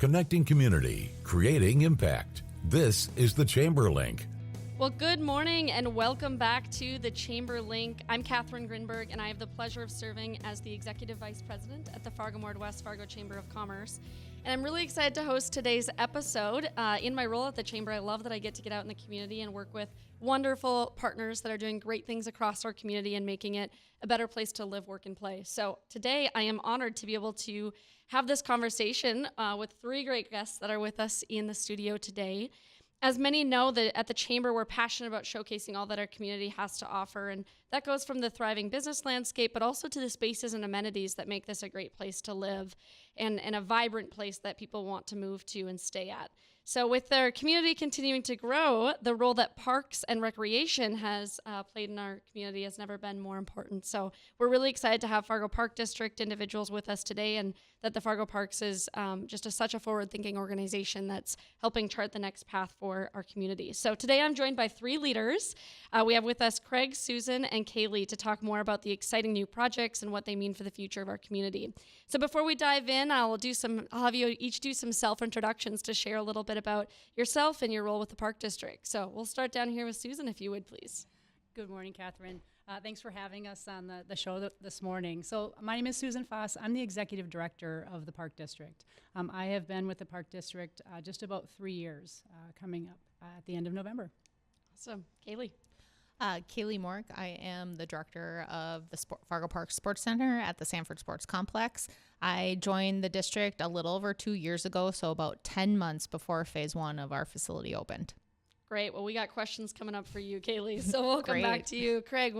Connecting community, creating impact. This is the Chamber Link. Well, good morning and welcome back to the Chamber Link. I'm Katherine Grinberg, and I have the pleasure of serving as the Executive Vice President at the Fargo-Moorhead-West Fargo Chamber of Commerce. And I'm really excited to host today's episode. In my role at the Chamber, I love that I get to get out in the community and work with wonderful partners that are doing great things across our community and making it a better place to live, work, and play. So today, I am honored to be able to have this conversation with three great guests that are with us in the studio today. As many know, that at the Chamber, we're passionate about showcasing all that our community has to offer, and that goes from the thriving business landscape, but also to the spaces and amenities that make this a great place to live and a vibrant place that people want to move to and stay at. So with our community continuing to grow, the role that parks and recreation has played in our community has never been more important. So we're really excited to have Fargo Park District individuals with us today, and that the Fargo Parks is just such a forward-thinking organization that's helping chart the next path for our community. So today I'm joined by three leaders. We have with us Craig, Susan, and Kaylee to talk more about the exciting new projects and what they mean for the future of our community. So before we dive in, I'll have you each do some self-introductions to share a little bit about yourself and your role with the Park District. So we'll start down here with Susan, if you would, please. Good morning, Catherine. Thanks for having us on the show this morning. So my name is Susan Foss. I'm the Executive Director of the Park District. I have been with the Park District just about 3 years, coming up at the end of November. Awesome. Kaylee. Kaylee Mork. I am the director of the Fargo Park Sports Center at the Sanford Sports Complex. I joined the district a little over 2 years ago, so about 10 months before phase one of our facility opened. Great. Well, we got questions coming up for you, Kaylee, so we'll come back to you. Craig.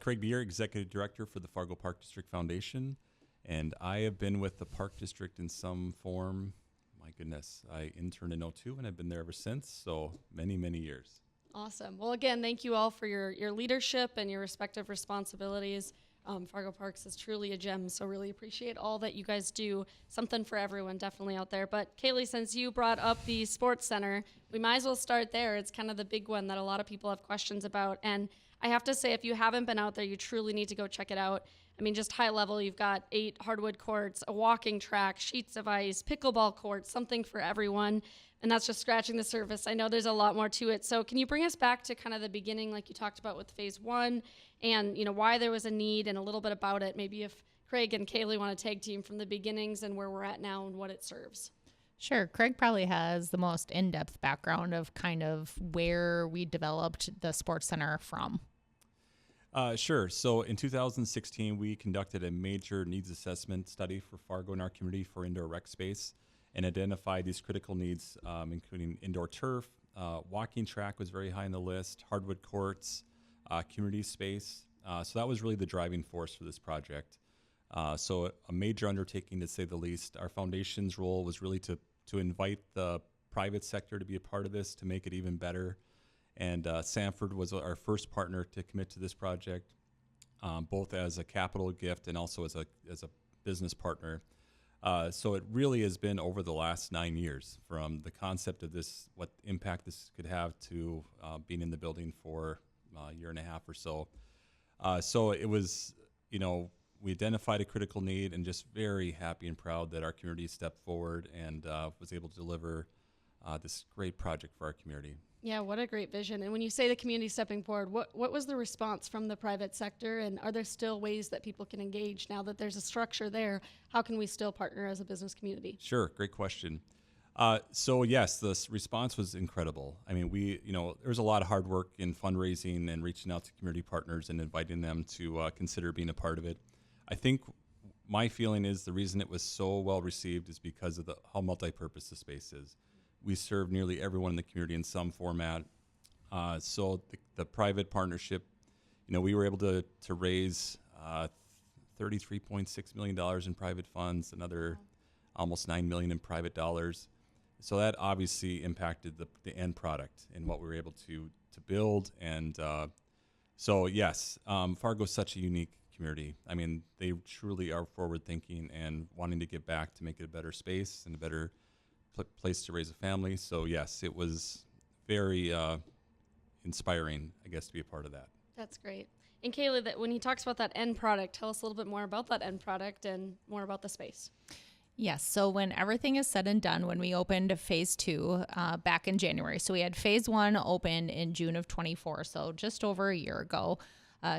Craig Beer, Executive Director for the Fargo Park District Foundation, and I have been with the Park District in some form. My goodness, I interned in 2002 and I've been there ever since, so many, many years. Awesome. Well, again, thank you all for your leadership and your respective responsibilities. Fargo Parks is truly a gem, so really appreciate all that you guys do. Something for everyone definitely out there. But Kaylee, since you brought up the Sports Center, we might as well start there. It's kind of the big one that a lot of people have questions about. And I have to say, if you haven't been out there, you truly need to go check it out. I mean, just high level, you've got 8 hardwood courts, a walking track, sheets of ice, pickleball courts, something for everyone. And that's just scratching the surface. I know there's a lot more to it. So can you bring us back to kind of the beginning, like you talked about with phase one, and why there was a need and a little bit about it? Maybe if Craig and Kaylee want to tag team from the beginnings and where we're at now and what it serves. Sure. Craig probably has the most in-depth background of kind of where we developed the Sports Center from. Sure. So in 2016, we conducted a major needs assessment study for Fargo and our community for indoor rec space and identified these critical needs, including indoor turf, walking track was very high on the list, hardwood courts, community space. So that was really the driving force for this project. So a major undertaking, to say the least. Our foundation's role was really to invite the private sector to be a part of this, to make it even better. And Sanford was our first partner to commit to this project, both as a capital gift and also as a business partner. So it really has been over the last 9 years, from the concept of this, what impact this could have, to being in the building for a year and a half or so. So it was, we identified a critical need, and just very happy and proud that our community stepped forward and was able to deliver this great project for our community. Yeah, what a great vision. And when you say the community stepping forward, what was the response from the private sector? And are there still ways that people can engage now that there's a structure there? How can we still partner as a business community? Sure, great question. So yes, the response was incredible. I mean, there was a lot of hard work in fundraising and reaching out to community partners and inviting them to consider being a part of it. I think my feeling is the reason it was so well received is because of how multi-purpose the space is. We serve nearly everyone in the community in some format. So the private partnership, we were able to raise $33.6 million in private funds, another almost $9 million in private dollars. So that obviously impacted the end product and what we were able to build. And so yes, Fargo's such a unique community. I mean, they truly are forward thinking and wanting to give back to make it a better space and a better place to raise a family. So yes, it was very inspiring, I guess, to be a part of that. That's great. And Kayla, when he talks about that end product, tell us a little bit more about that end product and more about the space. Yes. So when everything is said and done, when we opened phase 2 back in January, so we had phase 1 open in June of 24, so just over a year ago,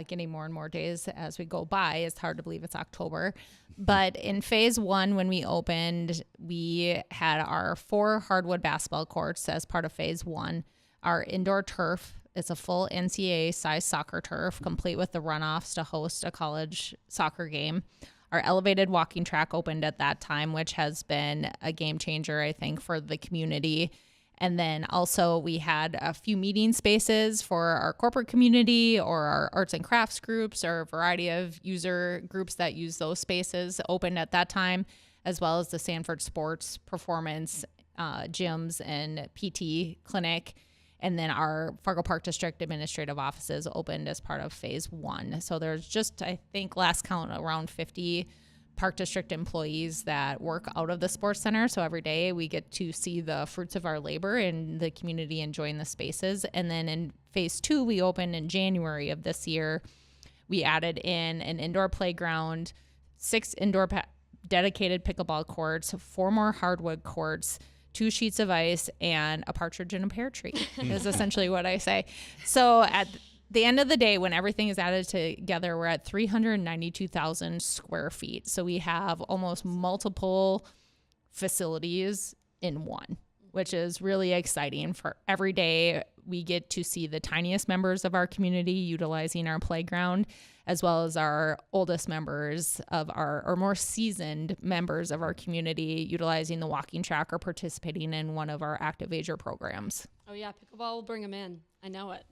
getting more and more days as we go by. It's hard to believe it's October. But in phase 1, when we opened, we had our 4 hardwood basketball courts as part of phase 1, our indoor turf. It's a full NCAA size soccer turf, complete with the runoffs to host a college soccer game. Our elevated walking track opened at that time, which has been a game changer, I think, for the community. And then also we had a few meeting spaces for our corporate community or our arts and crafts groups or a variety of user groups that use those spaces opened at that time, as well as the Sanford Sports Performance gyms and PT clinic. And then our Fargo Park District administrative offices opened as part of phase 1. So there's just, I think, last count, around 50 Park District employees that work out of the sports center. So every day we get to see the fruits of our labor and the community enjoying the spaces. And then in phase 2, we opened in January of this year. We added in an indoor playground, 6 indoor dedicated pickleball courts, 4 more hardwood courts, 2 sheets of ice, and a partridge in a pear tree is essentially what I say. So at the end of the day, when everything is added together, we're at 392,000 square feet. So we have almost multiple facilities in one, which is really exciting. For every day, we get to see the tiniest members of our community utilizing our playground, as well as our oldest members of or more seasoned members of our community utilizing the walking track or participating in one of our active ager programs. Oh yeah, pickleball will bring them in. I know it.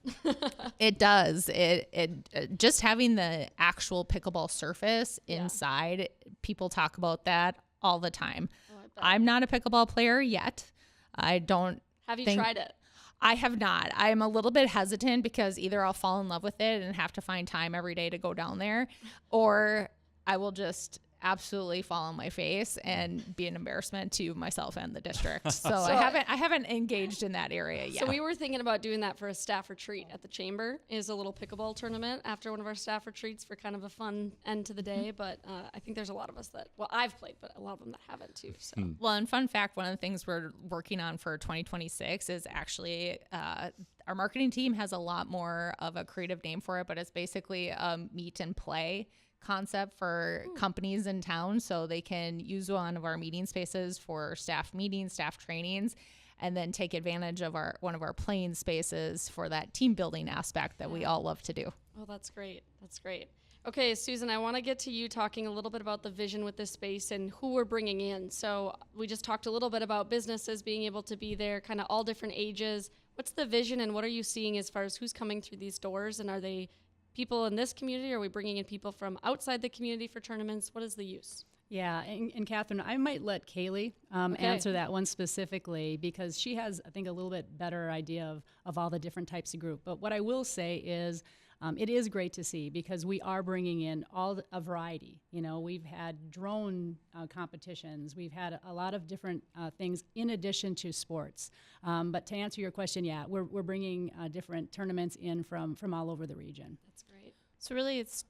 It does. It just having the actual pickleball surface inside, people talk about that all the time. Oh, I'm not a pickleball player yet. I don't. Have you tried it? I have not. I'm a little bit hesitant because either I'll fall in love with it and have to find time every day to go down there, or I will just absolutely fall on my face and be an embarrassment to myself and the district. So I haven't engaged in that area yet. So we were thinking about doing that for a staff retreat at the chamber, is a little pickleball tournament after one of our staff retreats for kind of a fun end to the day. But I think there's a lot of us that, well, I've played, but a lot of them that haven't too. So. Well, and fun fact, one of the things we're working on for 2026 is actually our marketing team has a lot more of a creative name for it, but it's basically a meet and play concept for companies in town, so they can use one of our meeting spaces for staff meetings, staff trainings, and then take advantage of one of our playing spaces for that team building aspect that we all love to do. Oh, that's great. That's great. Okay, Susan, I want to get to you talking a little bit about the vision with this space and who we're bringing in. So we just talked a little bit about businesses being able to be there, kind of all different ages. What's the vision and what are you seeing as far as who's coming through these doors, and are they people in this community? Are we bringing in people from outside the community for tournaments? What is the use? Yeah, and Catherine, I might let Kaylee answer that one specifically because she has, I think, a little bit better idea of all the different types of group. But what I will say is it is great to see because we are bringing in a variety. You know, we've had drone competitions. We've had a lot of different things in addition to sports. But to answer your question, yeah, we're bringing different tournaments in from all over the region. That's great. So really it's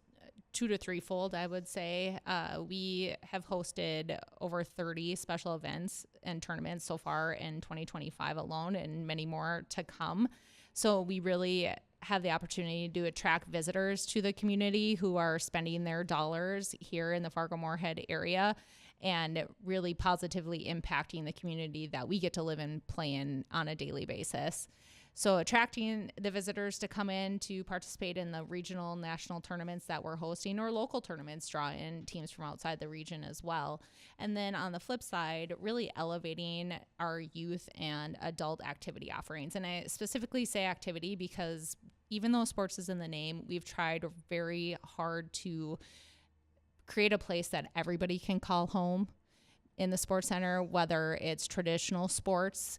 2 to 3-fold, I would say. We have hosted over 30 special events and tournaments so far in 2025 alone, and many more to come. So we really have the opportunity to attract visitors to the community who are spending their dollars here in the Fargo-Moorhead area and really positively impacting the community that we get to live and play in on a daily basis. So attracting the visitors to come in to participate in the regional, national tournaments that we're hosting, or local tournaments, draw in teams from outside the region as well. And then on the flip side, really elevating our youth and adult activity offerings. And I specifically say activity because even though sports is in the name, we've tried very hard to create a place that everybody can call home in the sports center, whether it's traditional sports,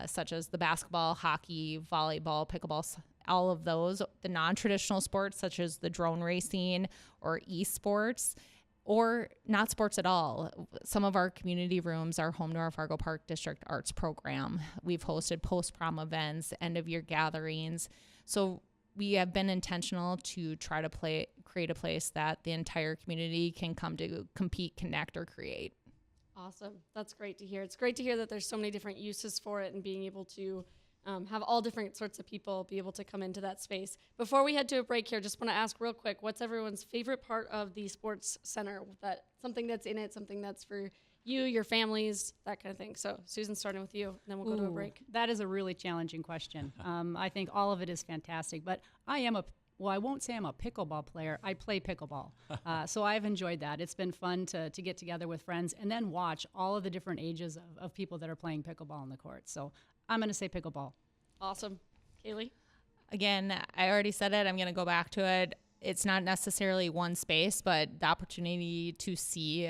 such as the basketball, hockey, volleyball, pickleball, all of those, the non-traditional sports such as the drone racing or esports, or not sports at all. Some of our community rooms are home to our Fargo Park District Arts program. We've hosted post-prom events, end-of-year gatherings. So we have been intentional to try to create a place that the entire community can come to compete, connect, or create. Awesome. That's great to hear. It's great to hear that there's so many different uses for it and being able to have all different sorts of people be able to come into that space. Before we head to a break here, just want to ask real quick, what's everyone's favorite part of the sports center? Something that's in it, something that's for you, your families, that kind of thing. So Susan, starting with you, and then we'll go to a break. That is a really challenging question. I think all of it is fantastic, but I won't say I'm a pickleball player. I play pickleball. So I've enjoyed that. It's been fun to get together with friends and then watch all of the different ages of people that are playing pickleball on the court. So I'm going to say pickleball. Awesome. Kaylee? Again, I already said it. I'm going to go back to it. It's not necessarily one space, but the opportunity to see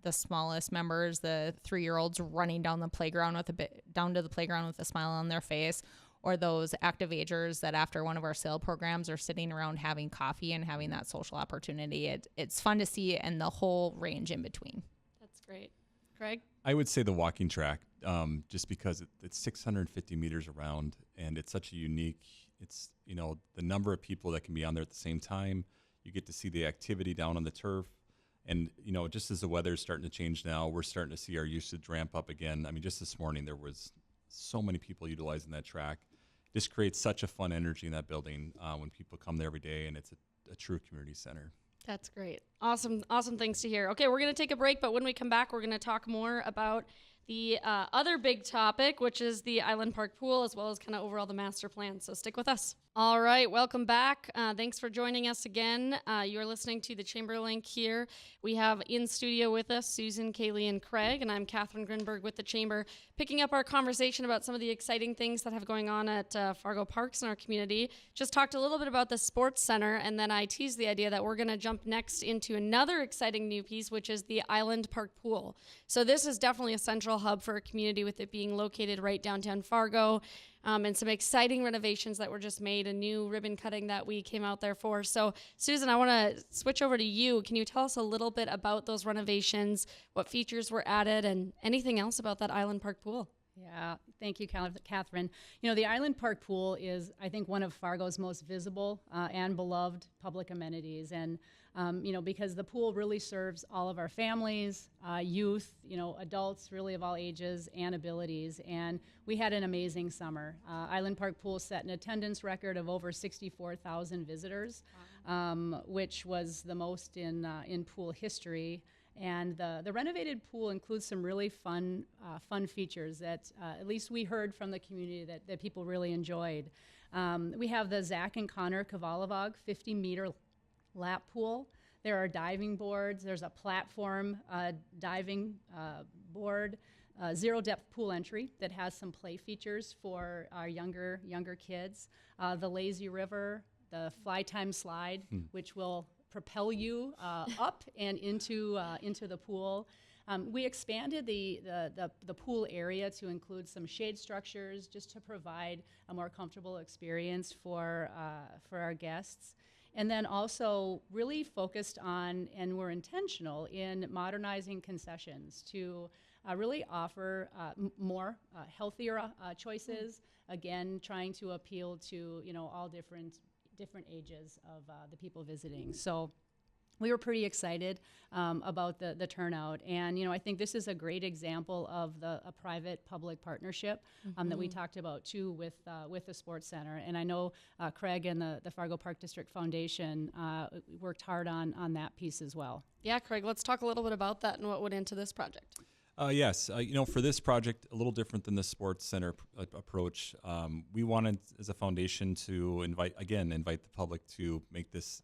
the smallest members, the 3-year-olds running down to the playground with a smile on their face, or those active agers that after one of our SAIL programs are sitting around having coffee and having that social opportunity. It's fun to see, and the whole range in between. That's great. Craig? I would say the walking track, just because it's 650 meters around, and it's such a unique, the number of people that can be on there at the same time. You get to see the activity down on the turf. And, just as the weather is starting to change now, we're starting to see our usage ramp up again. I mean, just this morning, there was so many people utilizing that track. Just creates such a fun energy in that building when people come there every day, and it's a true community center. That's great. Awesome things to hear. Okay, we're going to take a break, but when we come back, we're going to talk more about the other big topic, which is the Island Park pool, as well as kind of overall the master plan. So stick with us. All right, welcome back. Thanks for joining us again. You're listening to the Chamber Link here. We have in studio with us Susan, Kaylee, and Craig, and I'm Katherine Grinberg with the Chamber, picking up our conversation about some of the exciting things that have going on at Fargo Parks in our community. Just talked a little bit about the sports center, and then I teased the idea that we're going to jump next into another exciting new piece, which is the Island Park pool. So this is definitely a central hub for our community, with it being located right downtown Fargo. And some exciting renovations that were just made, a new ribbon cutting that we came out there for. So, Susan, I want to switch over to you. Can you tell us a little bit about those renovations, what features were added, and anything else about that Island Park pool? Yeah, thank you, Katherine. The Island Park pool is, I think, one of Fargo's most visible and beloved public amenities. And, because the pool really serves all of our families, youth, adults really of all ages and abilities. And we had an amazing summer. Island Park pool set an attendance record of over 64,000 visitors, which was the most in pool history. And the renovated pool includes some really fun features that at least we heard from the community that people really enjoyed. We have the Zach and Connor Kovalovog 50-meter lap pool. There are diving boards. There's a platform diving board, zero-depth pool entry that has some play features for our younger kids. The lazy river, the fly time slide, which will propel you up and into the pool. We expanded the pool area to include some shade structures, just to provide a more comfortable experience for our guests. And then also really focused on, and we're intentional in modernizing concessions to really offer more healthier choices. Again, trying to appeal to all different ages of the people visiting. So we were pretty excited about the turnout. And, I think this is a great example of a private-public partnership that we talked about, too, with the Sports Center. And I know Craig and the Fargo Park District Foundation worked hard on that piece as well. Yeah, Craig, let's talk a little bit about that and what went into this project. Yes, for this project, a little different than the Sports Center approach. We wanted, as a foundation, to invite the public to make this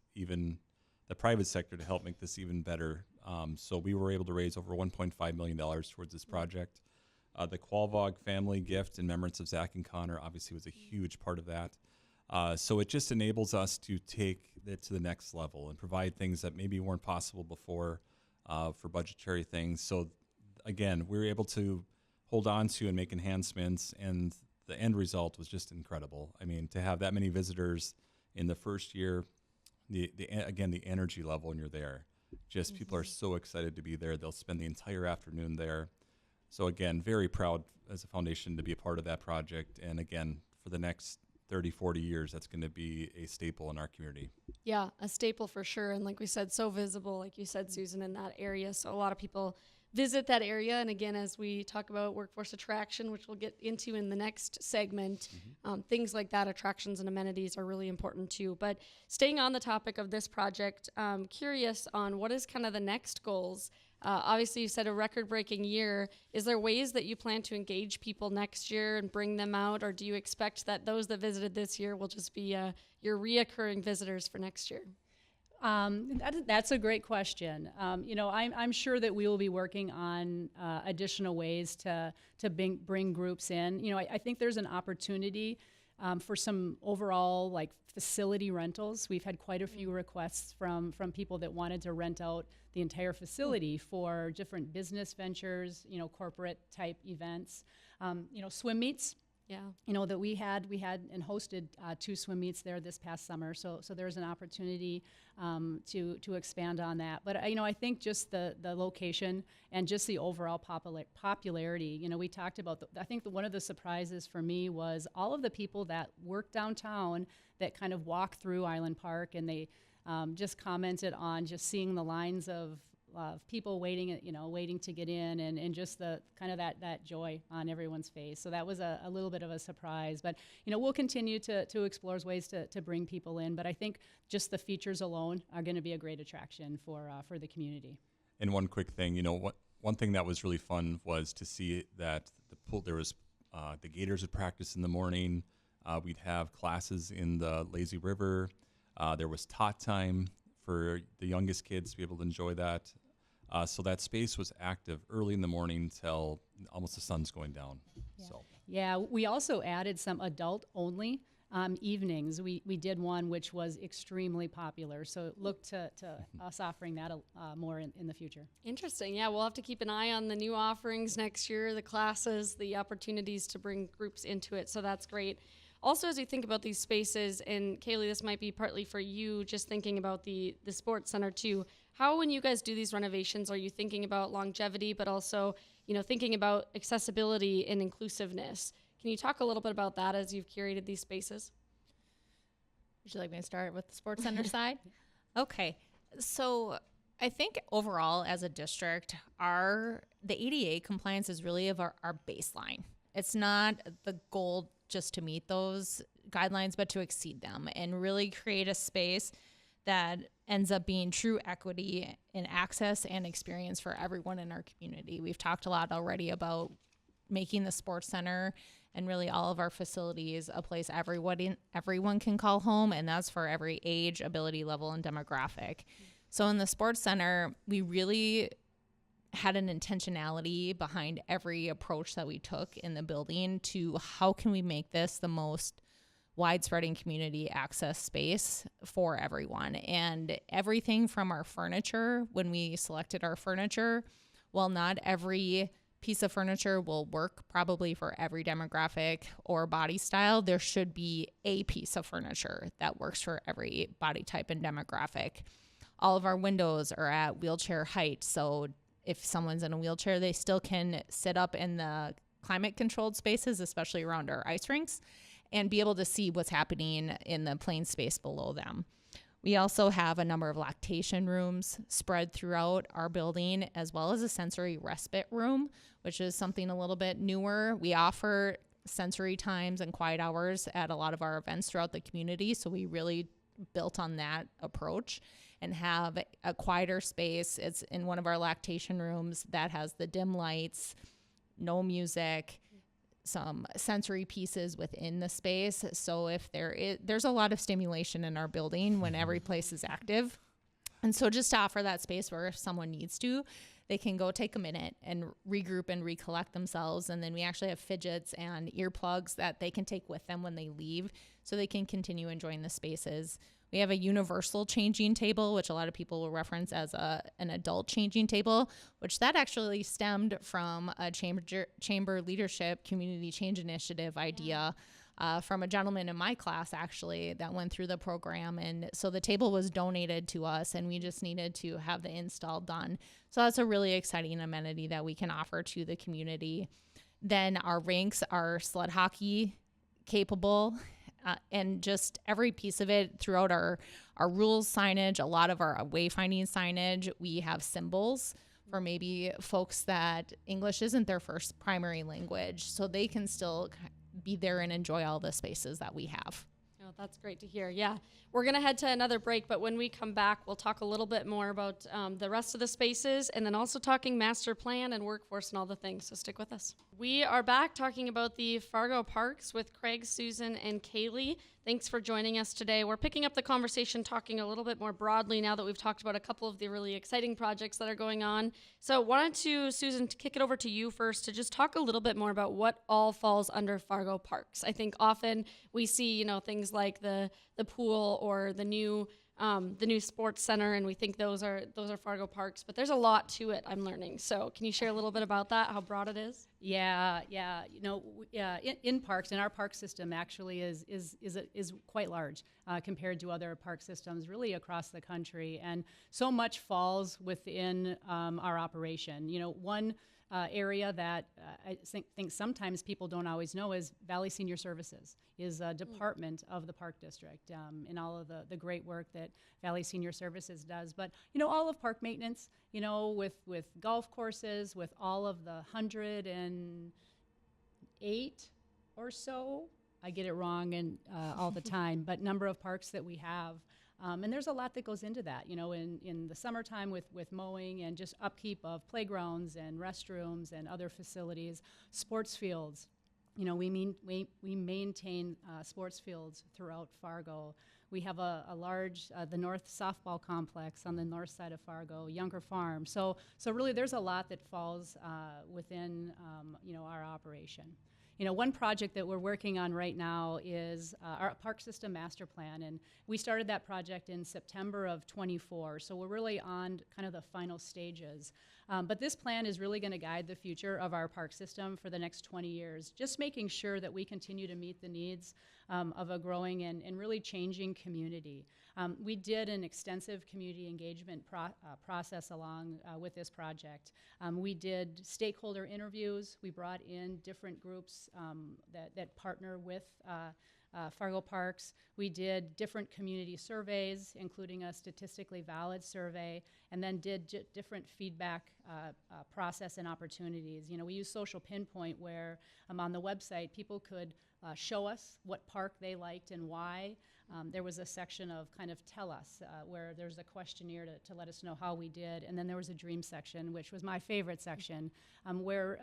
the private sector to help make this even better. So we were able to raise over $1.5 million towards this project. The Qualvog family gift in remembrance of Zach and Connor obviously was a huge part of that. So it just enables us to take it to the next level and provide things that maybe weren't possible before for budgetary things. So again, we were able to hold on to and make enhancements, and the end result was just incredible. I mean, to have that many visitors in the first year, the energy level when you're there, just people are so excited to be there. They'll spend the entire afternoon there. So again, very proud as a foundation to be a part of that project. And again, for the next 30, 40 years, that's going to be a staple in our community. Yeah, a staple for sure. And like we said, so visible, like you said, Susan, in that area. So a lot of people visit that area. And again, as we talk about workforce attraction, which we'll get into in the next segment, things like that, attractions and amenities are really important too. But staying on the topic of this project, curious on what is kind of the next goals. Obviously, you said a record-breaking year. Is there ways that you plan to engage people next year and bring them out, or do you expect that those that visited this year will just be your reoccurring visitors for next year? That's a great question. I'm sure that we will be working on additional ways to bring groups in. I think there's an opportunity for some overall like facility rentals. We've had quite a few requests from people that wanted to rent out the entire facility for different business ventures, corporate type events, swim meets. Yeah. That we had and hosted 2 swim meets there this past summer. So there's an opportunity to expand on that. But I think just the location and just the overall popularity. We talked about. I think one of the surprises for me was all of the people that work downtown that kind of walk through Island Park, and they just commented on just seeing the lines of people waiting to get in, and just the kind of that joy on everyone's face. So that was a little bit of a surprise, but we'll continue to explore ways to bring people in. But I think just the features alone are going to be a great attraction for the community. And one quick thing, one thing that was really fun was to see that the pool. There was the Gators would practice in the morning. We'd have classes in the lazy river. There was tot time for the youngest kids to be able to enjoy that. So that space was active early in the morning till almost the sun's going down. Yeah, we also added some adult-only evenings. We did one which was extremely popular, so look to us offering that more in the future. Interesting. Yeah, we'll have to keep an eye on the new offerings next year, the classes, the opportunities to bring groups into it, so that's great. Also, as you think about these spaces, and Kaylee, this might be partly for you, just thinking about the sports center too, how, when you guys do these renovations, are you thinking about longevity, but also, thinking about accessibility and inclusiveness? Can you talk a little bit about that as you've curated these spaces? Would you like me to start with the sports center side? Okay. So I think overall as a district, the ADA compliance is really of our baseline. It's not the goal just to meet those guidelines, but to exceed them and really create a space that ends up being true equity in access and experience for everyone in our community. We've talked a lot already about making the sports center and really all of our facilities a place everyone can call home, and that's for every age, ability level, and demographic. So in the sports center, we really had an intentionality behind every approach that we took in the building to how can we make this the most widespreading community access space for everyone. And everything from our furniture, when we selected our furniture, while not every piece of furniture will work probably for every demographic or body style, there should be a piece of furniture that works for every body type and demographic. All of our windows are at wheelchair height, so if someone's in a wheelchair, they still can sit up in the climate-controlled spaces, especially around our ice rinks, and be able to see what's happening in the plain space below them. We also have a number of lactation rooms spread throughout our building, as well as a sensory respite room, which is something a little bit newer. We offer sensory times and quiet hours at a lot of our events throughout the community, so we really built on that approach and have a quieter space. It's in one of our lactation rooms that has the dim lights, no music, some sensory pieces within the space. So if there's a lot of stimulation in our building when every place is active. And so just to offer that space where if someone needs to, they can go take a minute and regroup and recollect themselves. And then we actually have fidgets and earplugs that they can take with them when they leave so they can continue enjoying the spaces. We have a universal changing table, which a lot of people will reference as an adult changing table, which that actually stemmed from a chamber leadership community change initiative idea from a gentleman in my class, actually, that went through the program. And so the table was donated to us, and we just needed to have the install done. So that's a really exciting amenity that we can offer to the community. Then our rinks are sled hockey capable. And just every piece of it throughout our rules signage, a lot of our wayfinding signage, we have symbols for maybe folks that English isn't their first primary language, so they can still be there and enjoy all the spaces that we have. Oh, that's great to hear. Yeah, we're going to head to another break, but when we come back, we'll talk a little bit more about the rest of the spaces and then also talking master plan and workforce and all the things. So stick with us. We are back talking about the Fargo Parks with Craig, Susan, and Kaylee. Thanks for joining us today. We're picking up the conversation, talking a little bit more broadly now that we've talked about a couple of the really exciting projects that are going on. So wanted to, Susan, to kick it over to you first to just talk a little bit more about what all falls under Fargo Parks. I think often we see, things like the pool or the new sports center, and we think those are Fargo Parks, but there's a lot to it, I'm learning. So can you share a little bit about that, how broad it is? Yeah. In parks, and our park system actually is quite large compared to other park systems really across the country, and so much falls within our operation. One area that I think sometimes people don't always know is Valley Senior Services is a department of the Park District in all of the great work that Valley Senior Services does. But, all of park maintenance, with golf courses, with all of the 108 or so, I get it wrong and all the time, but number of parks that we have. And there's a lot that goes into that, in the summertime with mowing and just upkeep of playgrounds and restrooms and other facilities, sports fields. We maintain sports fields throughout Fargo. We have a large, the North Softball Complex on the north side of Fargo, Younger Farm. So really there's a lot that falls within, our operation. One project that we're working on right now is our park system master plan, and we started that project in September of 24, so we're really on kind of the final stages. But this plan is really going to guide the future of our park system for the next 20 years, just making sure that we continue to meet the needs of a growing and really changing community. We did an extensive community engagement process along with this project. We did stakeholder interviews. We brought in different groups that partner with Fargo Parks. We did different community surveys, including a statistically valid survey, and then did different feedback process and opportunities. We use Social Pinpoint, where on the website people could show us what park they liked and why. There was a section of kind of tell us, where there's a questionnaire to let us know how we did. And then there was a dream section, which was my favorite section, where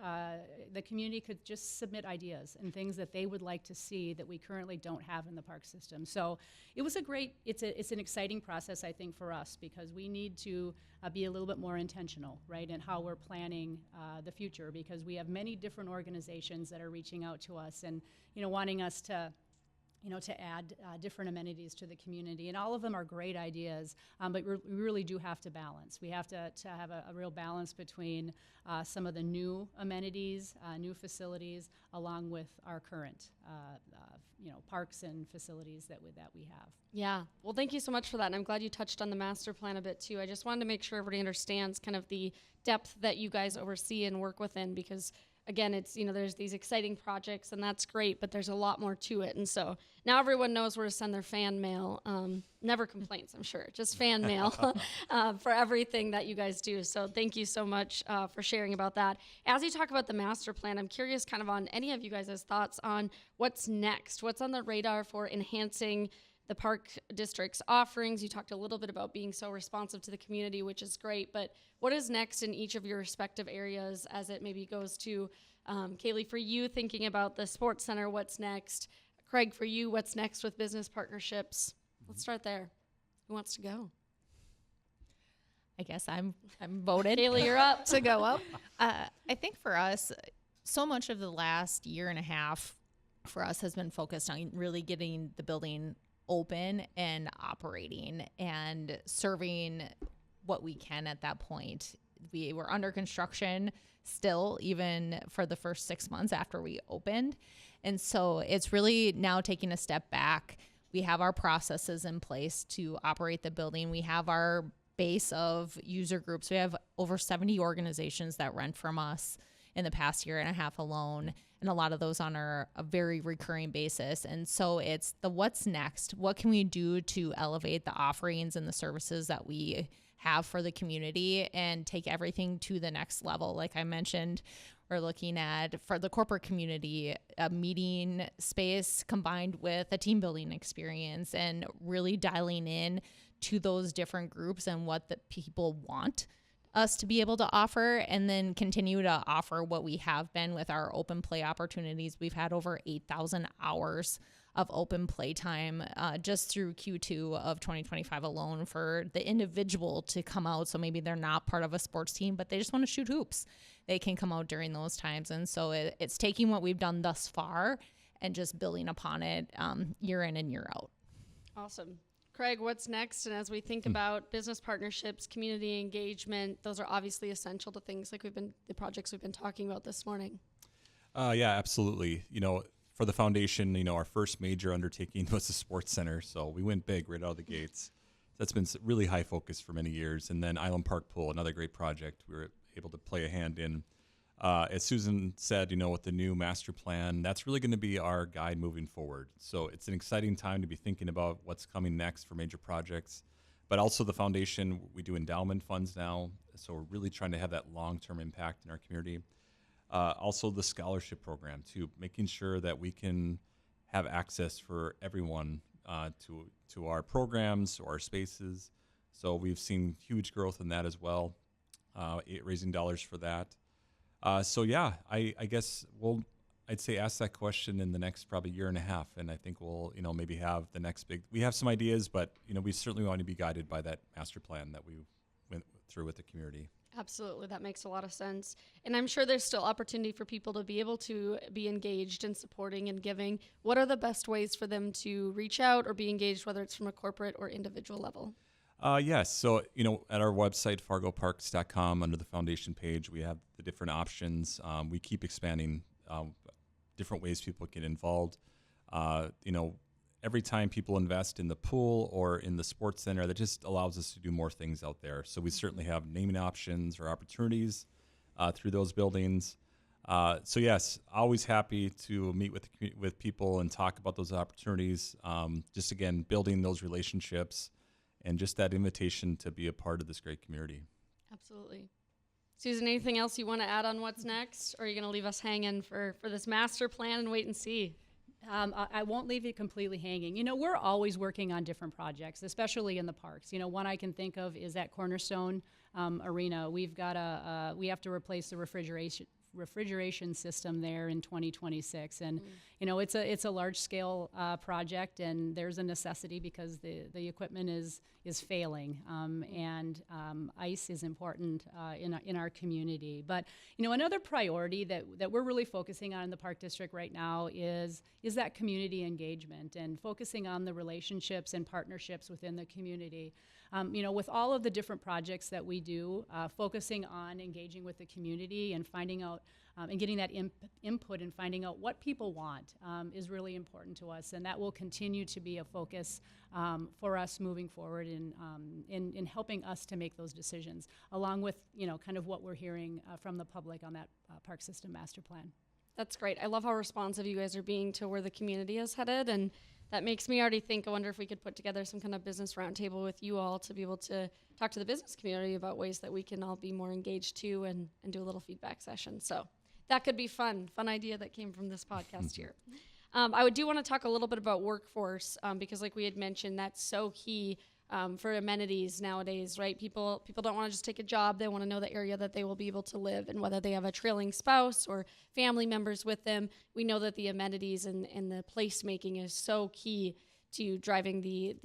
the community could just submit ideas and things that they would like to see that we currently don't have in the park system. So it was it's an exciting process, I think, for us, because we need to be a little bit more intentional, right, in how we're planning the future, because we have many different organizations that are reaching out to us and, wanting us to add different amenities to the community. And all of them are great ideas, but we really do have to balance. We have to have a real balance between some of the new amenities, new facilities, along with our current parks and facilities that we have. Yeah. Well, thank you so much for that. And I'm glad you touched on the master plan a bit too. I just wanted to make sure everybody understands kind of the depth that you guys oversee and work within, because again, it's, there's these exciting projects and that's great, but there's a lot more to it. And so now everyone knows where to send their fan mail. Never complaints, I'm sure. Just fan mail for everything that you guys do. So thank you so much for sharing about that. As you talk about the master plan, I'm curious kind of on any of you guys' thoughts on what's next, what's on the radar for enhancing the park district's offerings. You talked a little bit about being so responsive to the community, which is great, but what is next in each of your respective areas as it maybe goes to, Kaylee, for you, thinking about the sports center, what's next? Craig, for you, what's next with business partnerships? Let's start there. Who wants to go? I guess I'm voted. Kaylee, you're up. To go up. I think for us, so much of the last year and a half for us has been focused on really getting the building open and operating and serving what we can at that point. We were under construction still, even for the first 6 months after we opened. And so it's really now taking a step back. We have our processes in place to operate the building. We have our base of user groups. We have over 70 organizations that rent from us in the past year and a half alone, and a lot of those on a very recurring basis. And so it's the what's next. What can we do to elevate the offerings and the services that we have for the community and take everything to the next level. Like I mentioned, we're looking at, for the corporate community, a meeting space combined with a team building experience, and really dialing in to those different groups and what the people want us to be able to offer, and then continue to offer what we have been with our open play opportunities. We've had over 8,000 hours of open play time just through Q2 of 2025 alone for the individual to come out. So maybe they're not part of a sports team, but they just want to shoot hoops. They can come out during those times. And so it's taking what we've done thus far and just building upon it year in and year out. Awesome. Craig, what's next? And as we think about business partnerships, community engagement, those are obviously essential to things like the projects we've been talking about this morning. Yeah, absolutely. For the foundation, our first major undertaking was the sports center. So we went big right out of the gates. That's been really high focus for many years. And then Island Park Pool, another great project we were able to play a hand in. As Susan said, with the new master plan, that's really going to be our guide moving forward. So it's an exciting time to be thinking about what's coming next for major projects. But also the foundation, we do endowment funds now. So we're really trying to have that long-term impact in our community. Also the scholarship program too, making sure that we can have access for everyone to our programs or our spaces. So we've seen huge growth in that as well, raising dollars for that. I guess I'd say ask that question in the next probably year and a half, and I think we'll maybe have the next we have some ideas, but we certainly want to be guided by that master plan that we went through with the community. Absolutely. That makes a lot of sense. And I'm sure there's still opportunity for people to be able to be engaged in supporting and giving. What are the best ways for them to reach out or be engaged, whether it's from a corporate or individual level? Yes. So, at our website, fargoparks.com, under the foundation page, we have the different options. We keep expanding different ways people get involved. Every time people invest in the pool or in the sports center, that just allows us to do more things out there. So we certainly have naming options or opportunities through those buildings. So yes, always happy to meet with people and talk about those opportunities. Just again, building those relationships and just that invitation to be a part of this great community. Absolutely. Susan, anything else you want to add on what's next? Or are you going to leave us hanging for this master plan and wait and see? I won't leave you completely hanging. We're always working on different projects, especially in the parks. One I can think of is that Cornerstone Arena. We have to replace the refrigeration system there in 2026, and it's a large scale project, and there's a necessity because the equipment is failing, and ice is important in our community. But another priority that we're really focusing on in the Park District right now is that community engagement and focusing on the relationships and partnerships within the community. With all of the different projects that we do, focusing on engaging with the community and finding out and getting that input and finding out what people want is really important to us, and that will continue to be a focus for us moving forward in helping us to make those decisions, along with kind of what we're hearing from the public on that park system master plan. That's great. I love how responsive you guys are being to where the community is headed, and that makes me already think, I wonder if we could put together some kind of business roundtable with you all to be able to talk to the business community about ways that we can all be more engaged too, and do a little feedback session. So that could be fun idea that came from this podcast here. I do want to talk a little bit about workforce because like we had mentioned, that's so key for amenities nowadays, right? People don't want to just take a job. They want to know the area that they will be able to live, and whether they have a trailing spouse or family members with them. We know that the amenities and the placemaking is so key to driving the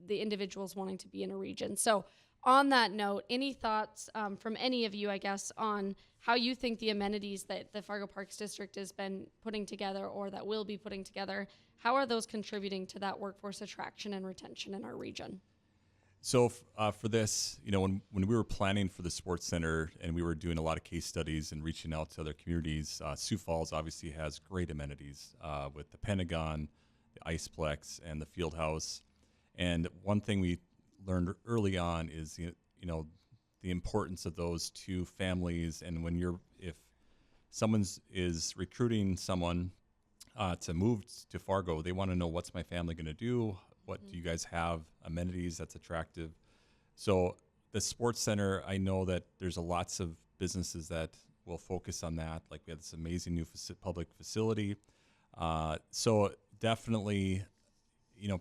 individuals wanting to be in a region. So on that note, any thoughts from any of you, I guess, on how you think the amenities that the Fargo Parks District has been putting together or that will be putting together, how are those contributing to that workforce attraction and retention in our region? So for this, when we were planning for the sports center and we were doing a lot of case studies and reaching out to other communities, Sioux Falls obviously has great amenities with the Pentagon, the Iceplex, and the Field House. And one thing we learned early on is the importance of those two families, and if someone is recruiting someone to move to Fargo, they want to know, what's my family going to do? What do you guys have amenities that's attractive? So the sports center, I know that there's lots of businesses that will focus on that. Like we have this amazing new public facility. So definitely,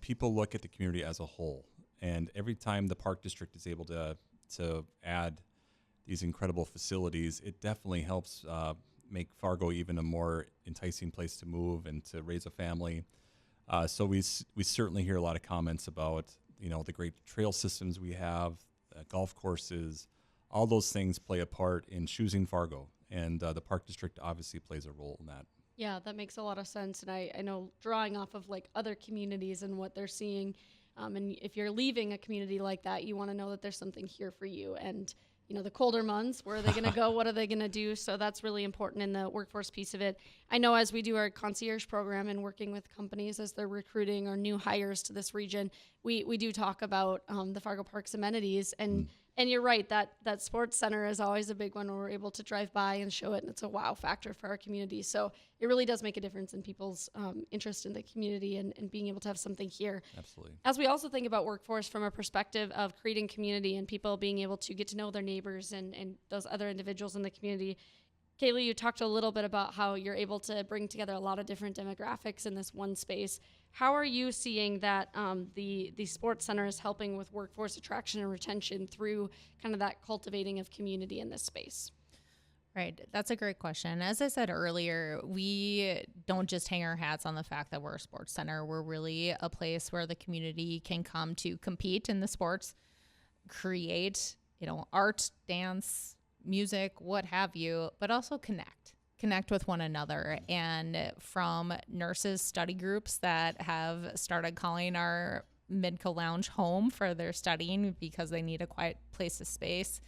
people look at the community as a whole. And every time the Park District is able to add these incredible facilities, it definitely helps make Fargo even a more enticing place to move and to raise a family. So we certainly hear a lot of comments about the great trail systems we have, golf courses, all those things play a part in choosing Fargo, and the Park District obviously plays a role in that. Yeah, that makes a lot of sense. And I know drawing off of like other communities and what they're seeing, and if you're leaving a community like that, you want to know that there's something here for you. And the colder months, where are they going to go? What are they going to do? So that's really important in the workforce piece of it. I know as we do our concierge program and working with companies as they're recruiting or new hires to this region, we do talk about the Fargo Park's amenities. And you're right, that sports center is always a big one where we're able to drive by and show it, and it's a wow factor for our community. So it really does make a difference in people's interest in the community and being able to have something here. Absolutely. As we also think about workforce from a perspective of creating community and people being able to get to know their neighbors and those other individuals in the community, Kaylee, you talked a little bit about how you're able to bring together a lot of different demographics in this one space. How are you seeing that the sports center is helping with workforce attraction and retention through kind of that cultivating of community in this space? Right. That's a great question. As I said earlier, we don't just hang our hats on the fact that we're a sports center. We're really a place where the community can come to compete in the sports, create, art, dance, music, what have you, but also connect with one another. And from nurses study groups that have started calling our Midco Lounge home for their studying because they need a quiet place of space,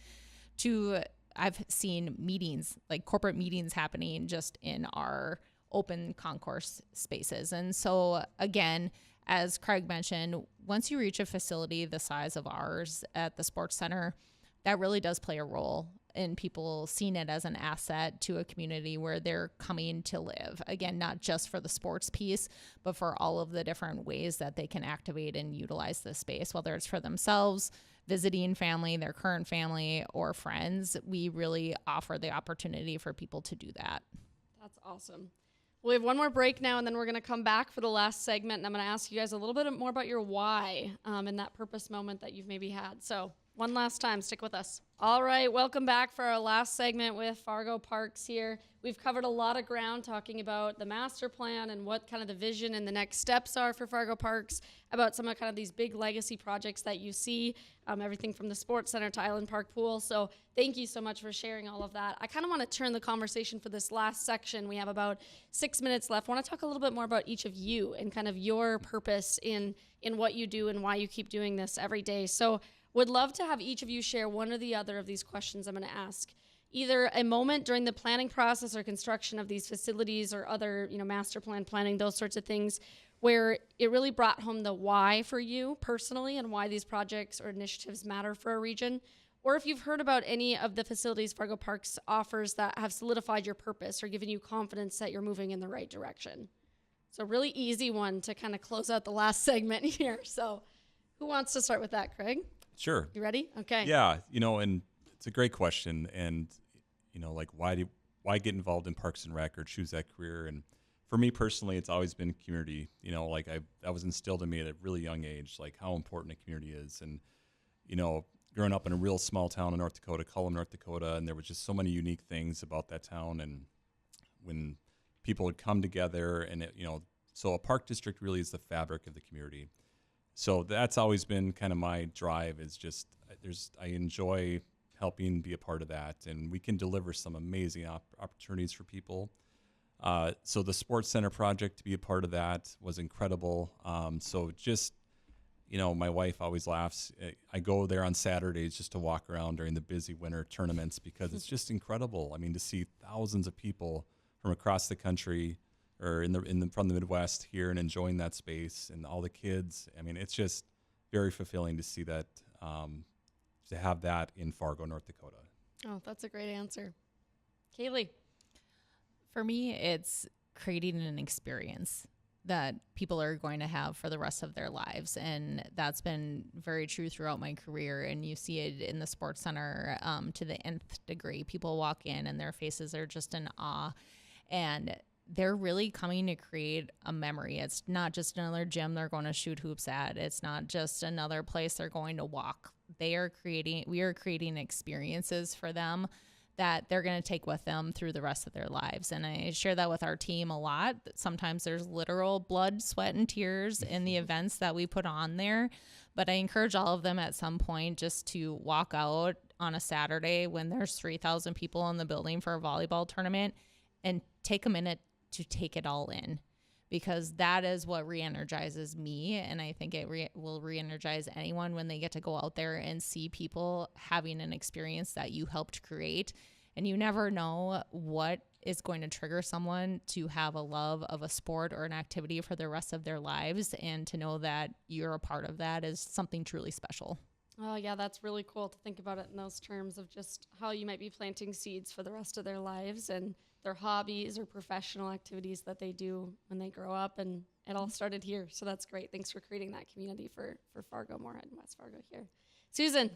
to I've seen meetings, like corporate meetings happening just in our open concourse spaces. And so again, as Craig mentioned, once you reach a facility the size of ours at the sports center, that really does play a role in people seeing it as an asset to a community where they're coming to live. Again, not just for the sports piece, but for all of the different ways that they can activate and utilize this space, whether it's for themselves, visiting family, their current family, or friends. We really offer the opportunity for people to do that. That's awesome. We have one more break now, and then we're going to come back for the last segment, and I'm going to ask you guys a little bit more about your why and that purpose moment that you've maybe had. So one last time, stick with us. All right, welcome back for our last segment with Fargo Parks here. We've covered a lot of ground talking about the master plan and what kind of the vision and the next steps are for Fargo Parks, about some of kind of these big legacy projects that you see, everything from the Sports Center to Island Park Pool. So thank you so much for sharing all of that. I kind of want to turn the conversation for this last section. We have about 6 minutes left. I want to talk a little bit more about each of you and kind of your purpose in what you do and why you keep doing this every day. So would love to have each of you share one or the other of these questions I'm going to ask. Either a moment during the planning process or construction of these facilities or other, master plan planning, those sorts of things, where it really brought home the why for you personally and why these projects or initiatives matter for a region. Or if you've heard about any of the facilities Fargo Parks offers that have solidified your purpose or given you confidence that you're moving in the right direction. So really easy one to kind of close out the last segment here. So who wants to start with that, Craig? Sure. You ready? Okay. Yeah, and it's a great question. And, like why get involved in Parks and Rec or choose that career? And for me personally, it's always been community. Like that was instilled in me at a really young age, like how important a community is. And, growing up in a real small town in North Dakota, Cullum, North Dakota, and there was just so many unique things about that town. And when people would come together and, so a park district really is the fabric of the community. So that's always been kind of my drive, is just I enjoy helping be a part of that, and we can deliver some amazing opportunities for people. So the Sports Center project, to be a part of that was incredible. So just, my wife always laughs. I go there on Saturdays just to walk around during the busy winter tournaments because it's just incredible. I mean, to see thousands of people from across the country or from the Midwest here and enjoying that space, and all the kids. I mean, it's just very fulfilling to see that, to have that in Fargo, North Dakota. Oh, that's a great answer. Kaylee. For me, it's creating an experience. that people are going to have for the rest of their lives. And that's been very true throughout my career. And you see it in the sports center to the nth degree. People walk in and their faces are just in awe. And they're really coming to create a memory. It's not just another gym they're going to shoot hoops at. It's not just another place they're going to walk. We are creating experiences for them that they're going to take with them through the rest of their lives. And I share that with our team a lot. Sometimes there's literal blood, sweat, and tears in the events that we put on there. But I encourage all of them at some point just to walk out on a Saturday when there's 3,000 people in the building for a volleyball tournament and take a minute to take it all in, because that is what re-energizes me. And I think it will re-energize anyone when they get to go out there and see people having an experience that you helped create. And you never know what is going to trigger someone to have a love of a sport or an activity for the rest of their lives. And to know that you're a part of that is something truly special. Oh, yeah, that's really cool to think about it in those terms of just how you might be planting seeds for the rest of their lives and their hobbies or professional activities that they do when they grow up. And it all started here. So that's great. Thanks for creating that community for Fargo-Moorhead-West Fargo here. Susan.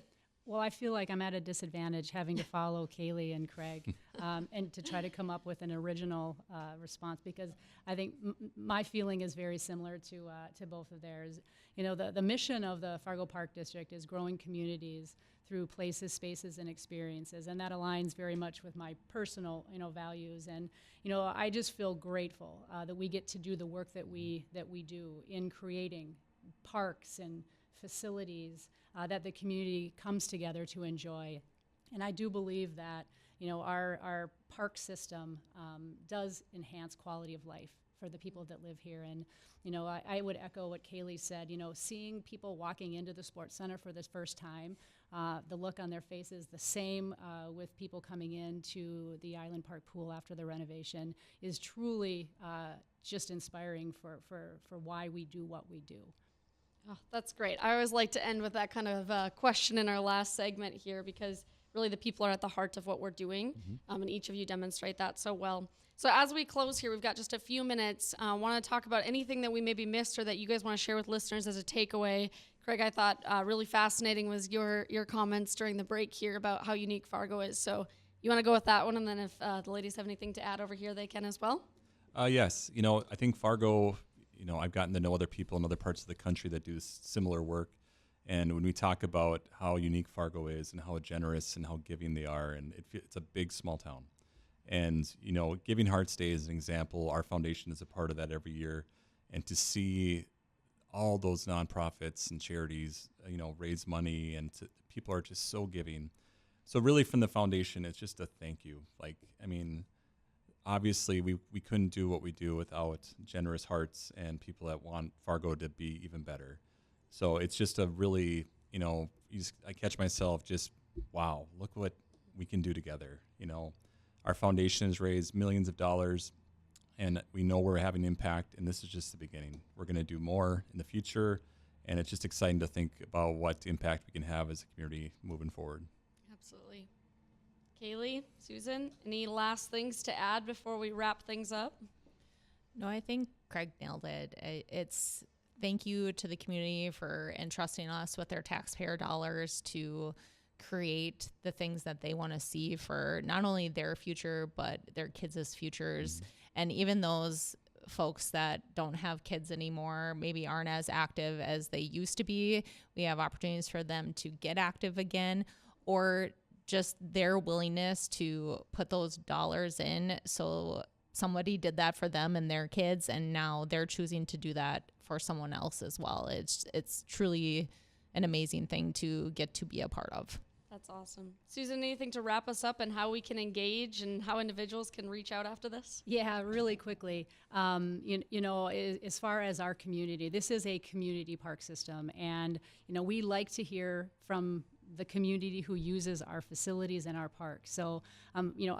Well, I feel like I'm at a disadvantage having to follow Kaylee and Craig and to try to come up with an original response, because I think my feeling is very similar to both of theirs. You know, the mission of the Fargo Park District is growing communities through places, spaces, and experiences, and that aligns very much with my personal, values. And I just feel grateful that we get to do the work that we do in creating parks and facilities that the community comes together to enjoy. And I do believe that our park system does enhance quality of life for the people that live here. And I would echo what Kaylee said. Seeing people walking into the sports center for the first time, the look on their faces, the same with people coming into the Island Park pool after the renovation, is truly just inspiring for why we do what we do. Oh, that's great. I always like to end with that kind of question in our last segment here, because really the people are at the heart of what we're doing, and each of you demonstrate that so well. So as we close here, we've got just a few minutes. I want to talk about anything that we maybe missed or that you guys want to share with listeners as a takeaway. Craig, I thought really fascinating was your comments during the break here about how unique Fargo is. So you want to go with that one, and then if the ladies have anything to add over here, they can as well? Yes. I think Fargo, I've gotten to know other people in other parts of the country that do similar work. And when we talk about how unique Fargo is and how generous and how giving they are, and it's a big, small town. And, Giving Hearts Day is an example. Our foundation is a part of that every year. And to see all those nonprofits and charities, raise money, and people are just so giving. So really from the foundation, it's just a thank you. Obviously, we couldn't do what we do without generous hearts and people that want Fargo to be even better. So it's just a really, I catch myself just, wow, look what we can do together. Our foundation has raised millions of dollars, and we know we're having impact, and this is just the beginning. We're going to do more in the future, and it's just exciting to think about what impact we can have as a community moving forward. Absolutely. Kaylee, Susan, any last things to add before we wrap things up? No, I think Craig nailed it. It's thank you to the community for entrusting us with their taxpayer dollars to create the things that they want to see for not only their future, but their kids' futures. Mm-hmm. And even those folks that don't have kids anymore, maybe aren't as active as they used to be, we have opportunities for them to get active again, or just their willingness to put those dollars in. So somebody did that for them and their kids, and now they're choosing to do that for someone else as well. It's truly an amazing thing to get to be a part of. That's awesome. Susan, anything to wrap us up and how we can engage and how individuals can reach out after this? Yeah, really quickly. As far as our community, this is a community park system, and we like to hear from the community who uses our facilities and our park. So,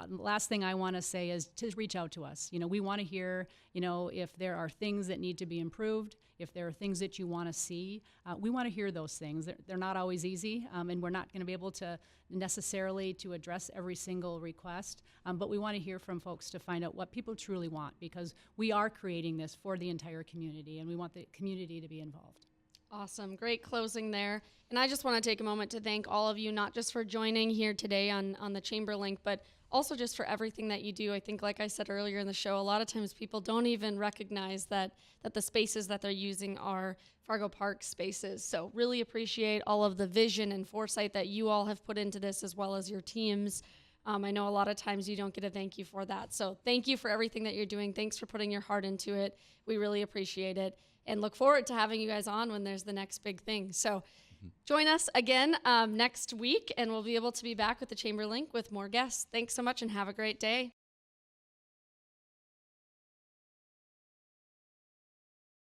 last thing I want to say is to reach out to us. We want to hear, if there are things that need to be improved, if there are things that you want to see, we want to hear those things. They're not always easy, and we're not going to be able to necessarily to address every single request, but we want to hear from folks to find out what people truly want, because we are creating this for the entire community, and we want the community to be involved. Awesome. Great closing there. And I just want to take a moment to thank all of you, not just for joining here today on the Chamber Link, but also just for everything that you do. I think, like I said earlier in the show, a lot of times people don't even recognize that the spaces that they're using are Fargo Park spaces. So really appreciate all of the vision and foresight that you all have put into this, as well as your teams. I know a lot of times you don't get a thank you for that. So thank you for everything that you're doing. Thanks for putting your heart into it. We really appreciate it, and look forward to having you guys on when there's the next big thing. So join us again next week, and we'll be able to be back with the Chamber Link with more guests. Thanks so much, and have a great day.